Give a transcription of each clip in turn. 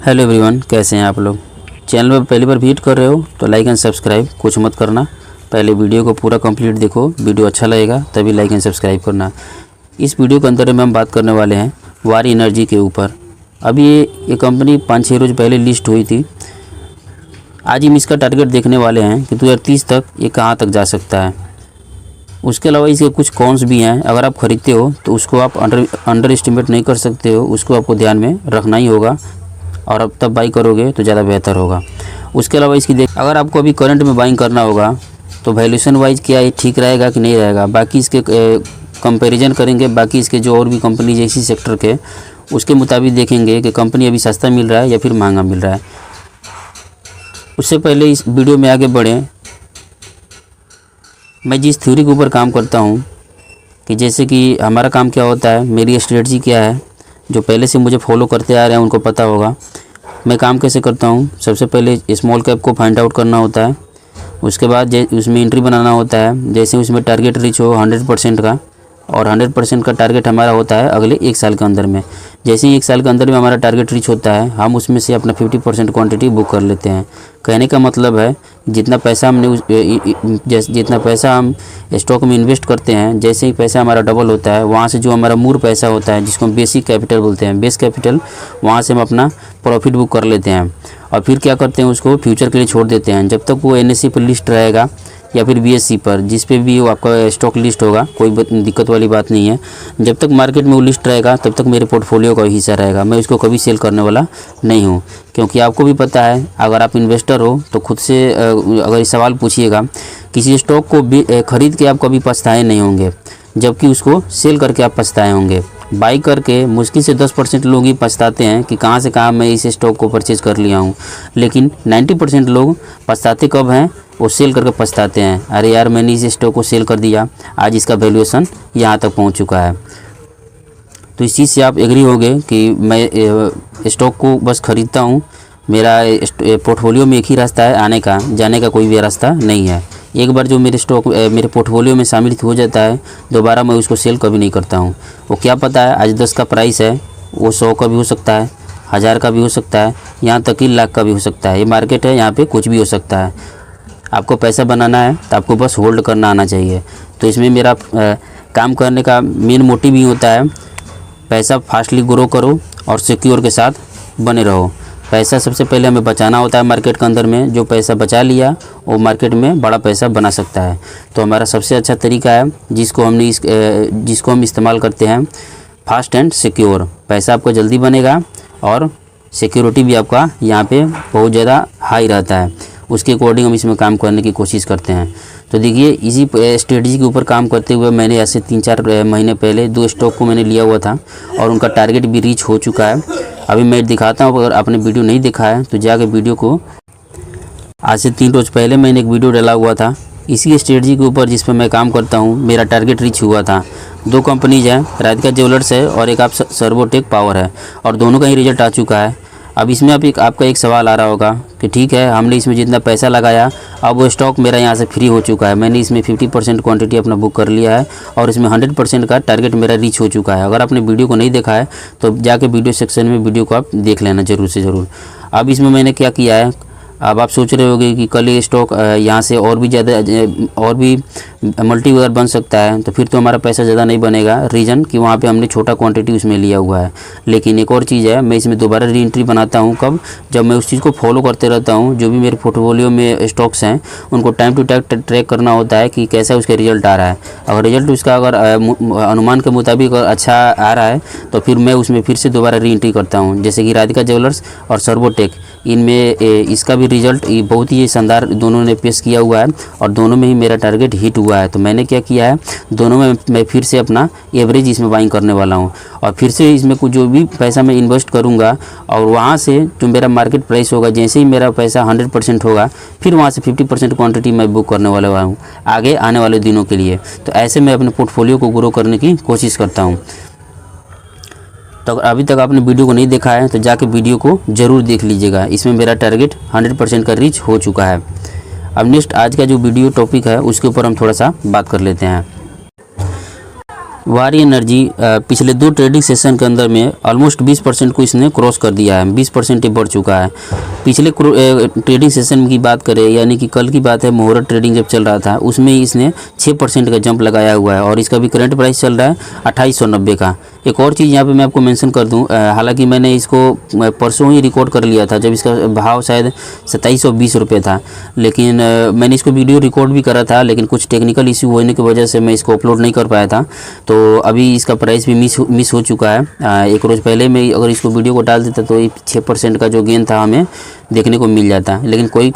Hello everyone, कैसे हैं आप लोग। चैनल पर पहली बार विजिट कर रहे हो तो लाइक एंड सब्सक्राइब कुछ मत करना। पहले वीडियो को पूरा कंप्लीट देखो, वीडियो अच्छा लगेगा तभी लाइक एंड सब्सक्राइब करना। इस वीडियो के अंदर में हम बात करने वाले हैं वारी एनर्जी के ऊपर। अभी ये कंपनी 5-6 रोज़ पहले लिस्ट हुई थी। आज हम इसका टारगेट देखने वाले हैं कि 2030 तक ये कहाँ तक जा सकता है। उसके अलावा इसके कुछ कॉन्स भी हैं। अगर आप ख़रीदते हो तो उसको आप अंडर एस्टिमेट नहीं कर सकते हो, उसको आपको ध्यान में रखना ही होगा और अब तब बाई करोगे तो ज़्यादा बेहतर होगा। उसके अलावा इसकी अगर आपको अभी करंट में बाइंग करना होगा तो वैल्यूएशन वाइज क्या ये ठीक रहेगा कि नहीं रहेगा, बाकी इसके कंपैरिजन करेंगे। बाकी इसके जो और भी कंपनी जैसी सेक्टर के उसके मुताबिक देखेंगे कि कंपनी अभी सस्ता मिल रहा है या फिर महंगा मिल रहा है। उससे पहले इस वीडियो में आगे बढ़ें, मैं जिस थ्योरी के ऊपर काम करता हूँ कि जैसे कि हमारा काम क्या होता है, मेरी स्ट्रेटजी क्या है, जो पहले से मुझे फॉलो करते आ रहे हैं उनको पता होगा मैं काम कैसे करता हूँ। सबसे पहले स्मॉल कैप को फाइंड आउट करना होता है। उसके बाद उसमें एंट्री बनाना होता है। जैसे उसमें टारगेट रीच हो 100% का, और 100% का टारगेट हमारा होता है अगले 1 साल के अंदर में। जैसे ही 1 साल के अंदर में हमारा टारगेट रीच होता है, हम उसमें से अपना 50% क्वांटिटी बुक कर लेते हैं। कहने का मतलब है जितना पैसा जितना पैसा हम स्टॉक में इन्वेस्ट करते हैं, जैसे ही पैसा हमारा डबल होता है, वहाँ से जो हमारा मूल पैसा होता है जिसको हम बेसिक कैपिटल बोलते हैं, बेस कैपिटल, वहाँ से हम अपना प्रॉफिट बुक कर लेते हैं। और फिर क्या करते हैं, उसको फ्यूचर के लिए छोड़ देते हैं। जब तक वो NSE पर लिस्ट रहेगा या फिर BSE पर, जिस पे भी वो आपका स्टॉक लिस्ट होगा, कोई दिक्कत वाली बात नहीं है। जब तक मार्केट में वो लिस्ट रहेगा तब तक मेरे पोर्टफोलियो का हिस्सा रहेगा। मैं उसको कभी सेल करने वाला नहीं हूँ, क्योंकि आपको भी पता है अगर आप इन्वेस्टर हो तो खुद से अगर इस सवाल पूछिएगा, किसी स्टॉक को खरीद के आप कभी पछताए नहीं होंगे, जबकि उसको सेल करके आप पछताए होंगे। बाई करके मुश्किल से 10% लोग ही पछताते हैं कि कहाँ से कहाँ मैं इस स्टॉक को परचेज़ कर लिया हूँ, लेकिन 90% लोग पछताते कब हैं, वो सेल करके पछताते हैं। अरे यार, मैंने इस स्टॉक को सेल कर दिया, आज इसका वैल्यूएशन यहाँ तक पहुँच चुका है। तो इस चीज़ से आप एग्री होंगे कि मैं स्टॉक को बस ख़रीदता हूँ। मेरा पोर्टफोलियो में एक ही रास्ता है आने का, जाने का कोई भी रास्ता नहीं है। एक बार जो मेरे स्टॉक मेरे पोर्टफोलियो में शामिल हो जाता है, दोबारा मैं उसको सेल कभी नहीं करता हूँ। वो क्या पता है, आज 10 का प्राइस है, वो 100 का भी हो सकता है, 1000 का भी हो सकता है, यहाँ तक कि लाख का भी हो सकता है। ये मार्केट है, यहाँ पे कुछ भी हो सकता है। आपको पैसा बनाना है तो आपको बस होल्ड करना आना चाहिए। तो इसमें मेरा काम करने का मेन मोटिव ही होता है, पैसा फास्टली ग्रो करो और सिक्योर के साथ बने रहो। पैसा सबसे पहले हमें बचाना होता है मार्केट के अंदर में। जो पैसा बचा लिया वो मार्केट में बड़ा पैसा बना सकता है। तो हमारा सबसे अच्छा तरीका है जिसको हम इस्तेमाल करते हैं, फास्ट एंड सिक्योर। पैसा आपका जल्दी बनेगा और सिक्योरिटी भी आपका यहाँ पे बहुत ज़्यादा हाई रहता है। उसके अकॉर्डिंग हम इसमें काम करने की कोशिश करते हैं। तो देखिए, इसी स्ट्रेटजी के ऊपर काम करते हुए मैंने ऐसे 3-4 महीने पहले 2 स्टॉक को मैंने लिया हुआ था और उनका टारगेट भी रीच हो चुका है। अभी मैं दिखाता हूँ, अगर आपने वीडियो नहीं देखा है तो जाके वीडियो को, आज से 3 रोज़ पहले मैंने एक वीडियो डाला हुआ था इसी स्ट्रेटजी के ऊपर जिस पर मैं काम करता हूँ। मेरा टारगेट रीच हुआ था। 2 कंपनीज हैं, राधिका ज्वेलर्स है और एक आप सर्वोटेक पावर है, और दोनों का ही रिजल्ट आ चुका है। अब इसमें आपका एक सवाल आ रहा होगा कि ठीक है, हमने इसमें जितना पैसा लगाया, अब वो स्टॉक मेरा यहाँ से फ्री हो चुका है, मैंने इसमें 50% क्वांटिटी अपना बुक कर लिया है और इसमें 100% का टारगेट मेरा रीच हो चुका है। अगर आपने वीडियो को नहीं देखा है तो जाके वीडियो सेक्शन में वीडियो को आप देख लेना ज़रूर से ज़रूर। अब इसमें मैंने क्या किया है, अब आप सोच रहे होंगे कि कल ये स्टॉक यहाँ से और भी ज़्यादा और भी मल्टीवेयर बन सकता है, तो फिर तो हमारा पैसा ज़्यादा नहीं बनेगा। रीज़न कि वहाँ पे हमने छोटा क्वांटिटी उसमें लिया हुआ है। लेकिन एक और चीज़ है, मैं इसमें दोबारा री एंट्री बनाता हूँ कब, जब मैं उस चीज़ को फॉलो करते रहता हूँ। जो भी मेरे पोर्टफोलियो में स्टॉक्स हैं उनको टाइम टू टाइम ट्रैक करना होता है कि कैसा उसका रिजल्ट आ रहा है। अगर रिजल्ट उसका अगर अनुमान के मुताबिक अच्छा आ रहा है तो फिर मैं उसमें फिर से दोबारा री एंट्री करता हूँ। जैसे कि राधिका ज्वेलर्स और सर्वोटेक, इनमें इसका भी रिजल्ट बहुत ही शानदार दोनों ने पेश किया हुआ है और दोनों में ही मेरा टारगेट हिट हुआ है। तो मैंने क्या किया है, दोनों में मैं फिर से अपना एवरेज इसमें बाइंग करने वाला हूँ और फिर से इसमें कुछ जो भी पैसा मैं इन्वेस्ट करूँगा और वहाँ से जो मेरा मार्केट प्राइस होगा, जैसे ही मेरा पैसा 100% होगा, फिर वहाँ से 50% क्वांटिटी मैं बुक करने वाला हूँ आगे आने वाले दिनों के लिए। तो ऐसे मैं अपने पोर्टफोलियो को ग्रो करने की कोशिश करता हूँ। तो अगर अभी तक आपने वीडियो को नहीं देखा है तो जाके वीडियो को ज़रूर देख लीजिएगा। इसमें मेरा टारगेट 100% का रीच हो चुका है। अब नेक्स्ट आज का जो वीडियो टॉपिक है उसके ऊपर हम थोड़ा सा बात कर लेते हैं। वारी एनर्जी पिछले 2 ट्रेडिंग सेशन के अंदर में ऑलमोस्ट 20% को इसने क्रॉस कर दिया है, 20% बढ़ चुका है। पिछले ट्रेडिंग सेशन की बात करें, यानी कि कल की बात है, मुहूर्त ट्रेडिंग जब चल रहा था उसमें इसने 6% का जंप लगाया हुआ है और इसका भी करंट प्राइस चल रहा है 2890 का। एक और चीज़ यहाँ पे मैं आपको मेंशन कर दूँ, हालांकि मैंने इसको परसों ही रिकॉर्ड कर लिया था जब इसका भाव शायद 2720 रुपये था, लेकिन मैंने इसको वीडियो रिकॉर्ड भी करा था, लेकिन कुछ टेक्निकल इशू होने की वजह से मैं इसको अपलोड नहीं कर पाया था। तो अभी इसका प्राइस भी मिस हो चुका है। एक रोज़ पहले मैं अगर इसको वीडियो को डाल देता तो 6% का जो गेन था हमें देखने को मिल जाता, लेकिन कोई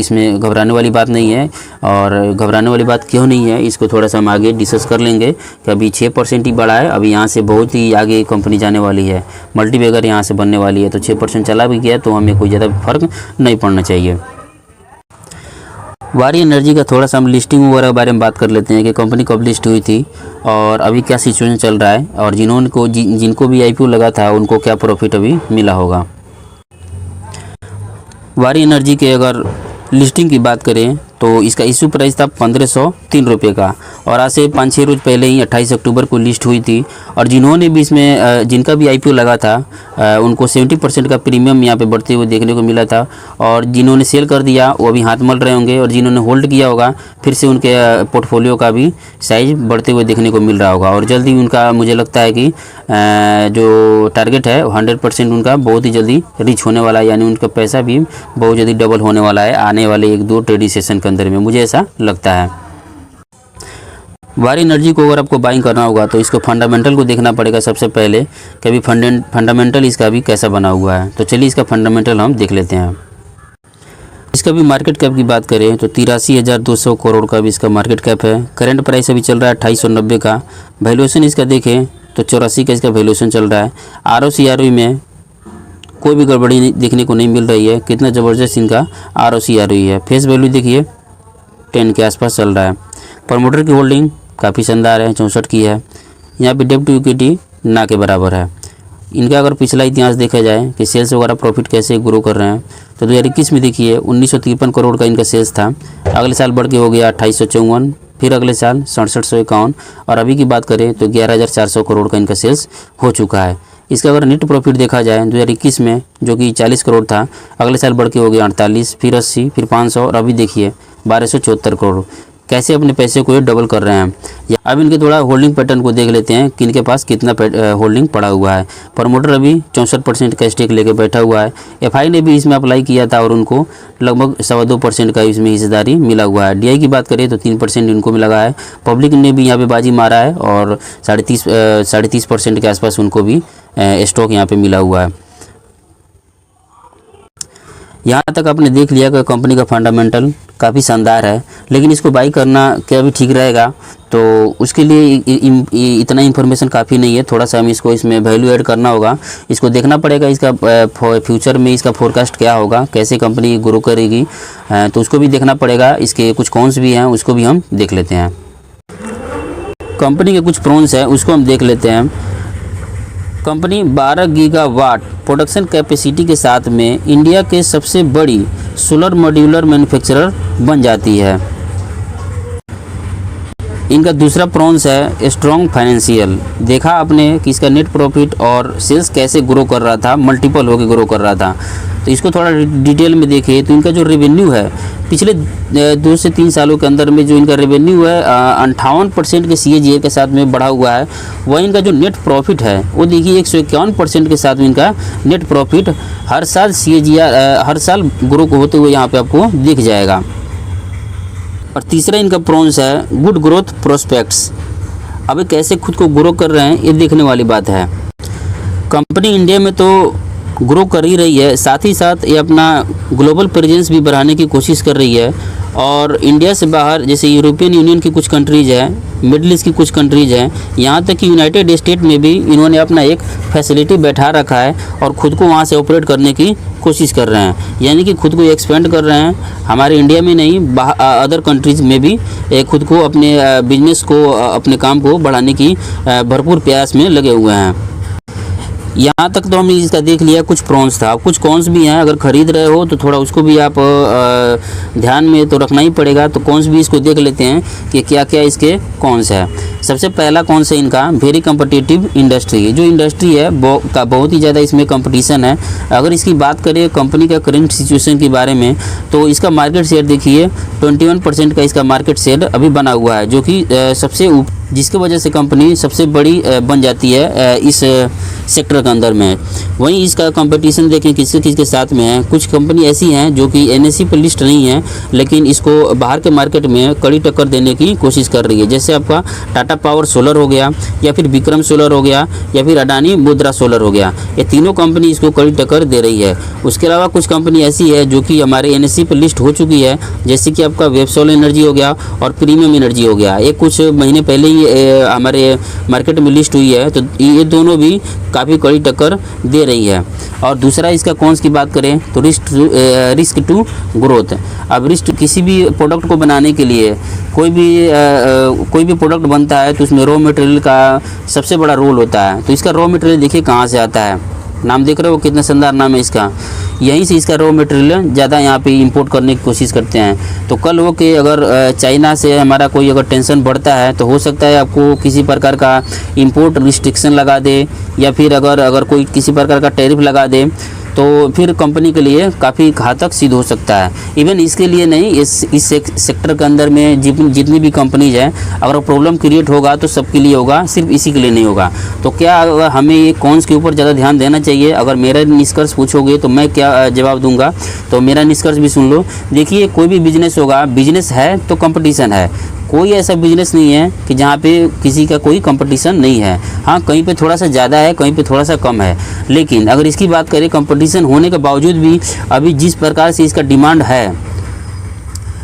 इसमें घबराने वाली बात नहीं है। और घबराने वाली बात क्यों नहीं है, इसको थोड़ा सा हम आगे डिस्कस कर लेंगे कि अभी 6% ही बढ़ा है। अभी यहाँ से बहुत ही आगे कंपनी जाने वाली है, मल्टीबैगर यहाँ से बनने वाली है, तो 6% चला भी गया तो हमें कोई ज़्यादा फर्क नहीं पड़ना चाहिए। वारी एनर्जी का थोड़ा सा हम लिस्टिंग वगैरह के बारे में बात कर लेते हैं कि कंपनी कब लिस्ट हुई थी और अभी क्या सिचुएशन चल रहा है, और जिनको भी IPO लगा था उनको क्या प्रॉफिट अभी मिला होगा। वारी एनर्जी के अगर लिस्टिंग की बात करें तो इसका इशू प्राइस था 1503 रुपये का, और आज से 5-6 रोज़ पहले ही 28 अक्टूबर को लिस्ट हुई थी। और जिन्होंने भी इसमें जिनका भी IPO लगा था उनको 70% का प्रीमियम यहाँ पे बढ़ते हुए देखने को मिला था, और जिन्होंने सेल कर दिया वो अभी हाथ मल रहे होंगे, और जिन्होंने होल्ड किया होगा फिर से उनके पोर्टफोलियो का भी साइज बढ़ते हुए देखने को मिल रहा होगा। और जल्दी उनका मुझे लगता है कि जो टारगेट है 100% उनका बहुत ही जल्दी रीच होने वाला है, यानी उनका पैसा भी बहुत जल्दी डबल होने वाला है आने वाले 1-2 ट्रेडिंग सेशन के अंदर में, मुझे ऐसा लगता है। वारी एनर्जी को अगर आपको बाइंग करना होगा तो इसको फंडामेंटल को देखना पड़ेगा सबसे पहले कि अभी फंडामेंटल इसका भी कैसा बना हुआ है। तो चलिए इसका फंडामेंटल हम देख लेते हैं। इसका भी मार्केट कैप की बात करें तो 83,200 करोड़ का भी इसका मार्केट कैप है। करंट प्राइस अभी चल रहा है 2890 का। वैल्यूएशन इसका देखें तो 84 का इसका वैल्यूएशन चल रहा है। ROC में कोई भी गड़बड़ी देखने को नहीं मिल रही है, कितना ज़बरदस्त इनका ROC है। फेस वैल्यू देखिए 10 के आसपास चल रहा है। प्रमोटर की होल्डिंग काफ़ी शानदार है, 64 की है। यहाँ पे डेब्ट टू इक्विटी ना के बराबर है। इनका अगर पिछला इतिहास देखा जाए कि सेल्स वगैरह प्रॉफिट कैसे ग्रो कर रहे हैं तो 2021 में देखिए 1953 करोड़ का इनका सेल्स था, अगले साल बढ़ के हो गया 2854, फिर अगले साल 6751, और अभी की बात करें तो 11,400 करोड़ का इनका सेल्स हो चुका है। इसका अगर नेट प्रॉफिट देखा जाए 2021 में जो कि 40 करोड़ था, अगले साल बढ़ के हो गया 48, फिर 80, फिर 500, और अभी देखिए 1274 करोड़। कैसे अपने पैसे को ये डबल कर रहे हैं। अब इनके थोड़ा होल्डिंग पैटर्न को देख लेते हैं कि इनके पास कितना होल्डिंग पड़ा हुआ है। प्रमोटर अभी 64% का स्टेक लेके बैठा हुआ है। FI ने भी इसमें अप्लाई किया था और उनको लगभग 2.25% का इसमें हिस्सेदारी मिला हुआ है। DI की बात करें तो 3% इनको मिला है। पब्लिक ने भी यहाँ पे बाजी मारा है और 30% के आसपास उनको भी स्टॉक यहाँ पे मिला हुआ है। यहाँ तक आपने देख लिया कि कंपनी का फंडामेंटल काफ़ी शानदार है, लेकिन इसको बाई करना क्या भी ठीक रहेगा तो उसके लिए इतना इन्फॉर्मेशन काफ़ी नहीं है। थोड़ा सा हमें इसमें वैल्यू ऐड करना होगा। इसको देखना पड़ेगा इसका फ्यूचर में इसका फोरकास्ट क्या होगा, कैसे कंपनी ग्रो करेगी, तो उसको भी देखना पड़ेगा। इसके कुछ कॉन्स भी हैं उसको भी हम देख लेते हैं। कंपनी के कुछ प्रोन्स हैं उसको हम देख लेते हैं। कंपनी 12 गीगावाट प्रोडक्शन कैपेसिटी के साथ में इंडिया के सबसे बड़ी सोलर मॉड्यूलर मैन्युफैक्चरर बन जाती है। इनका दूसरा प्रोन्स है स्ट्रॉन्ग फाइनेंशियल। देखा आपने कि इसका नेट प्रॉफिट और सेल्स कैसे ग्रो कर रहा था, मल्टीपल होकर ग्रो कर रहा था। तो इसको थोड़ा डिटेल में देखें तो इनका जो रेवेन्यू है पिछले 2 से 3 सालों के अंदर में जो इनका रेवेन्यू है 58% के CAGR के साथ में बढ़ा हुआ है। वह इनका जो नेट प्रॉफिट है वो देखिए 151% के साथ में इनका नेट प्रॉफिट हर साल CAGR हर साल ग्रो होते हुए यहाँ पे आपको दिख जाएगा। और तीसरा इनका प्रोन्स है गुड ग्रोथ प्रोस्पेक्ट्स। अभी कैसे खुद को ग्रो कर रहे हैं ये देखने वाली बात है। कंपनी इंडिया में तो ग्रो कर ही रही है, साथ ही साथ ये अपना ग्लोबल प्रेजेंस भी बढ़ाने की कोशिश कर रही है। और इंडिया से बाहर जैसे यूरोपियन यूनियन की कुछ कंट्रीज़ हैं, मिडिल ईस्ट की कुछ कंट्रीज़ हैं, यहाँ तक कि यूनाइटेड स्टेट में भी इन्होंने अपना एक फैसिलिटी बैठा रखा है और ख़ुद को वहाँ से ऑपरेट करने की कोशिश कर रहे हैं, यानी कि खुद को एक्सपेंड कर रहे हैं। हमारे इंडिया में नहीं, अदर कंट्रीज़ में भी खुद को अपने बिजनेस को अपने काम को बढ़ाने की भरपूर प्रयास में लगे हुए हैं। यहाँ तक तो हमने इसका देख लिया, कुछ प्रॉन्स था, कुछ कॉन्स भी हैं। अगर ख़रीद रहे हो तो थोड़ा उसको भी आप ध्यान में तो रखना ही पड़ेगा। तो कॉन्स भी इसको देख लेते हैं कि क्या क्या इसके कॉन्स है। सबसे पहला कॉन्स है इनका वेरी कम्पिटिटिव इंडस्ट्री। जो इंडस्ट्री है बहुत ही ज़्यादा इसमें कंपटीशन है। अगर इसकी बात करें कंपनी का करंट सिचुएशन के बारे में, तो इसका मार्केट शेयर देखिए 21% का इसका मार्केट शेयर अभी बना हुआ है, जो कि सबसे जिसकी वजह से कंपनी सबसे बड़ी बन जाती है इस सेक्टर के अंदर में। वहीं इसका कंपटीशन देखें किसके साथ में है। कुछ कंपनी ऐसी हैं जो कि NSE पर लिस्ट नहीं है, लेकिन इसको बाहर के मार्केट में कड़ी टक्कर देने की कोशिश कर रही है। जैसे आपका टाटा पावर सोलर हो गया, या फिर विक्रम सोलर हो गया, या फिर अडानी मुद्रा सोलर हो गया। ये तीनों कंपनी इसको कड़ी टक्कर दे रही है। उसके अलावा कुछ कंपनी ऐसी है जो कि हमारे NSE पर लिस्ट हो चुकी है, जैसे कि आपका वेबसोल एनर्जी हो गया और प्रीमियम एनर्जी हो गया। ये कुछ महीने पहले ही हमारे मार्केट में लिस्ट हुई है। तो ये दोनों भी काफ़ी कड़ी टक्कर दे रही है। और दूसरा इसका कॉन्स की बात करें तो रिस्क टू ग्रोथ। अब रिस्क किसी भी प्रोडक्ट को बनाने के लिए कोई भी प्रोडक्ट बनता है तो उसमें रॉ मटेरियल का सबसे बड़ा रोल होता है। तो इसका रॉ मटेरियल देखिए कहाँ से आता है, नाम देख रहे हो कितना शानदार नाम है इसका। यहीं से इसका रॉ मटेरियल ज़्यादा यहाँ पे इंपोर्ट करने की कोशिश करते हैं। तो कल हो के अगर चाइना से हमारा कोई अगर टेंशन बढ़ता है तो हो सकता है आपको किसी प्रकार का इंपोर्ट रिस्ट्रिक्शन लगा दे, या फिर अगर कोई किसी प्रकार का टैरिफ लगा दे, तो फिर कंपनी के लिए काफ़ी घातक सिद्ध हो सकता है। इवन इसके लिए नहीं, इस सेक्टर के अंदर में जितनी भी कंपनीज हैं, अगर प्रॉब्लम क्रिएट होगा तो सबके लिए होगा, सिर्फ इसी के लिए नहीं होगा। तो क्या हमें ये कॉन्स के ऊपर ज़्यादा ध्यान देना चाहिए? अगर मेरा निष्कर्ष पूछोगे तो मैं क्या जवाब दूंगा, तो मेरा निष्कर्ष भी सुन लो। देखिए, कोई भी बिजनेस होगा, बिजनेस है तो कंपटीशन है। कोई ऐसा बिजनेस नहीं है कि जहाँ पे किसी का कोई कंपटीशन नहीं है। हाँ, कहीं पे थोड़ा सा ज़्यादा है, कहीं पे थोड़ा सा कम है। लेकिन अगर इसकी बात करें, कंपटीशन होने के बावजूद भी अभी जिस प्रकार से इसका डिमांड है,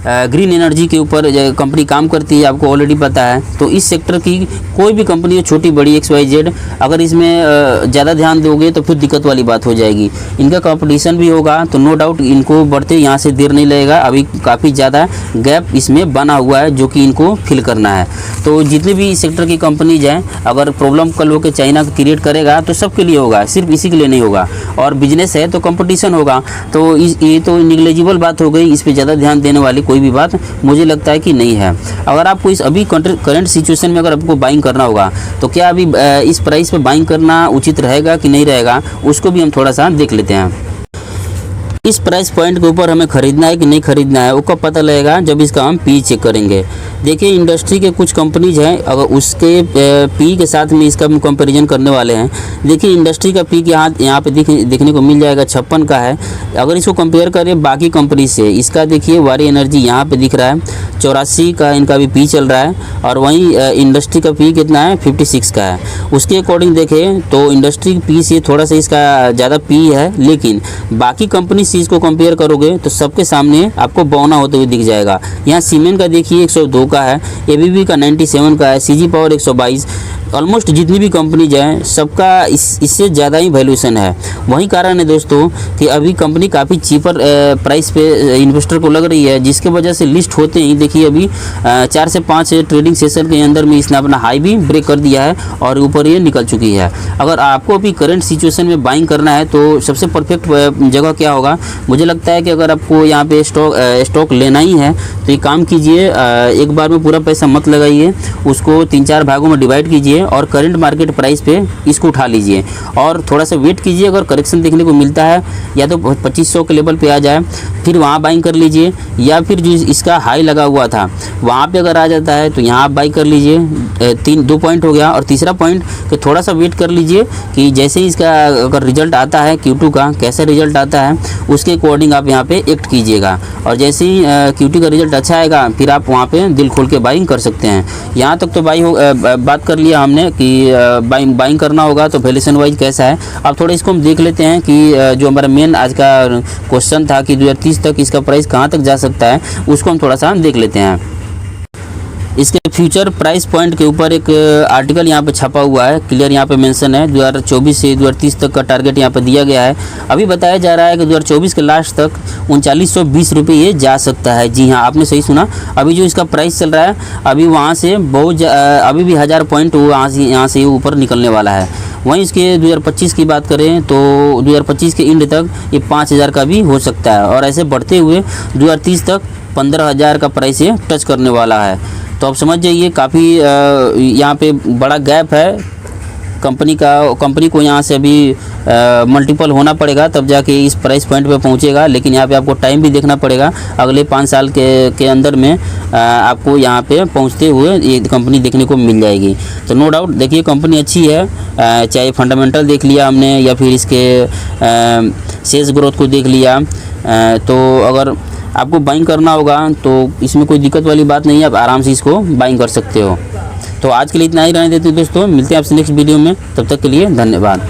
ग्रीन एनर्जी के ऊपर कंपनी काम करती है, आपको ऑलरेडी पता है। तो इस सेक्टर की कोई भी कंपनी हो, छोटी बड़ी XYZ, अगर इसमें ज़्यादा ध्यान दोगे तो फिर दिक्कत वाली बात हो जाएगी। इनका कंपटीशन भी होगा तो नो डाउट इनको बढ़ते यहाँ से देर नहीं लगेगा। अभी काफ़ी ज़्यादा गैप इसमें बना हुआ है जो कि इनको फिल करना है। तो जितने भी इस सेक्टर की कंपनीज हैं, अगर प्रॉब्लम कल हो के चाइना क्रिएट करेगा तो सबके लिए होगा, सिर्फ इसी के लिए नहीं होगा। और बिजनेस है तो कंपटीशन होगा। तो ये तो निग्लेजिबल बात हो गई, इस पर ज़्यादा ध्यान देने वाली कोई भी बात मुझे लगता है कि नहीं है। अगर आपको इस अभी करंट सिचुएशन में अगर आपको बाइंग करना होगा, तो क्या अभी इस प्राइस पे बाइंग करना उचित रहेगा कि नहीं रहेगा, उसको भी हम थोड़ा सा देख लेते हैं। इस प्राइस पॉइंट के ऊपर हमें ख़रीदना है कि नहीं ख़रीदना है, उसका पता लगेगा जब इसका हम पी चेक करेंगे। देखिए, इंडस्ट्री के कुछ कंपनीज हैं, अगर उसके पी के साथ में इसका हम कंपैरिजन करने वाले हैं। देखिए, इंडस्ट्री का पी के यहाँ पे देखने को मिल जाएगा 56 का है। अगर इसको कंपेयर करें बाकी कंपनी से, इसका देखिए वारी एनर्जी यहाँ पे दिख रहा है 84 का इनका भी पी चल रहा है, और वहीं इंडस्ट्री का पी कितना है 56 का है। उसके अकॉर्डिंग देखें तो इंडस्ट्री पी से थोड़ा सा इसका ज़्यादा पी है, लेकिन बाकी कंपनी से इसको कंपेयर करोगे तो सबके सामने आपको बौना होते हुए दिख जाएगा। यहाँ सीमेंट का देखिए 102 का है, ABB का 97 का है, CG पावर 122। ऑलमोस्ट जितनी भी कंपनीज हैं सबका इससे ज़्यादा ही वैल्यूएशन है। वही कारण है दोस्तों कि अभी कंपनी काफ़ी चीपर प्राइस पे इन्वेस्टर को लग रही है, जिसके वजह से लिस्ट होते ही देखिए अभी 4 से 5 ट्रेडिंग सेशन के अंदर में इसने अपना हाई भी ब्रेक कर दिया है और ऊपर ये निकल चुकी है। अगर आपको अभी करंट सिचुएशन में बाइंग करना है तो सबसे परफेक्ट जगह क्या होगा, मुझे लगता है कि अगर आपको यहाँ पे स्टॉक लेना ही है तो ये काम कीजिए, एक बार में पूरा पैसा मत लगाइए, उसको 3-4 भागों में डिवाइड कीजिए और करंट मार्केट प्राइस पे इसको उठा लीजिए और थोड़ा सा वेट कीजिए। अगर करेक्शन देखने को मिलता है या तो 2500 के लेवल पे आ जाए फिर वहाँ बाइंग कर लीजिए, या फिर जो इसका हाई लगा हुआ था वहाँ पे अगर आ जाता है तो यहाँ आप बाई कर लीजिए। 2 पॉइंट हो गया। और तीसरा पॉइंट कि थोड़ा सा वेट कर लीजिए कि जैसे ही इसका अगर रिजल्ट आता है Q2 का कैसा रिजल्ट आता है उसके अकॉर्डिंग आप यहाँ पे एक्ट कीजिएगा, और जैसे ही Q2 का रिजल्ट अच्छा आएगा फिर आप वहाँ पे दिल खोल के बाइंग कर सकते हैं। यहाँ तक तो बात कर लिया हमने कि बाइंग करना होगा तो वैल्यूएशन वाइज कैसा है। अब थोड़ा इसको हम देख लेते हैं कि जो हमारा मेन आज का क्वेश्चन था कि 2030 तक इसका प्राइस कहाँ तक जा सकता है, उसको हम थोड़ा सा देख लेते हैं। इसके फ्यूचर प्राइस पॉइंट के ऊपर एक आर्टिकल यहाँ पे छपा हुआ है, क्लियर यहाँ पे मेंशन है 2024 से 2030 तक का टारगेट यहाँ पे दिया गया है। अभी बताया जा रहा है कि 2024 के लास्ट तक 3920 रुपये ये जा सकता है। जी हाँ, आपने सही सुना। अभी जो इसका प्राइस चल रहा है अभी वहाँ से अभी भी 1000 पॉइंट यहाँ से ऊपर निकलने वाला है। वहीं इसके 2025 की बात करें तो 2025 के एंड तक ये 5,000 का भी हो सकता है, और ऐसे बढ़ते हुए 2030 तक 15,000 का प्राइस ये टच करने वाला है। तो आप समझ जाइए काफ़ी यहाँ पे बड़ा गैप है कंपनी को यहाँ से अभी मल्टीपल होना पड़ेगा, तब जाके इस प्राइस पॉइंट पे पहुँचेगा। लेकिन यहाँ पे आपको टाइम भी देखना पड़ेगा, अगले 5 साल के अंदर में आपको यहाँ पे पहुँचते हुए ये कंपनी देखने को मिल जाएगी। तो नो डाउट देखिए कंपनी अच्छी है, चाहे फंडामेंटल देख लिया हमने या फिर इसके सेल्स ग्रोथ को देख लिया। तो अगर आपको बाइंग करना होगा तो इसमें कोई दिक्कत वाली बात नहीं है, आप आराम से इसको बाइंग कर सकते हो। तो आज के लिए इतना ही रहने देते हैं दोस्तों, मिलते हैं आपसे नेक्स्ट वीडियो में, तब तक के लिए धन्यवाद।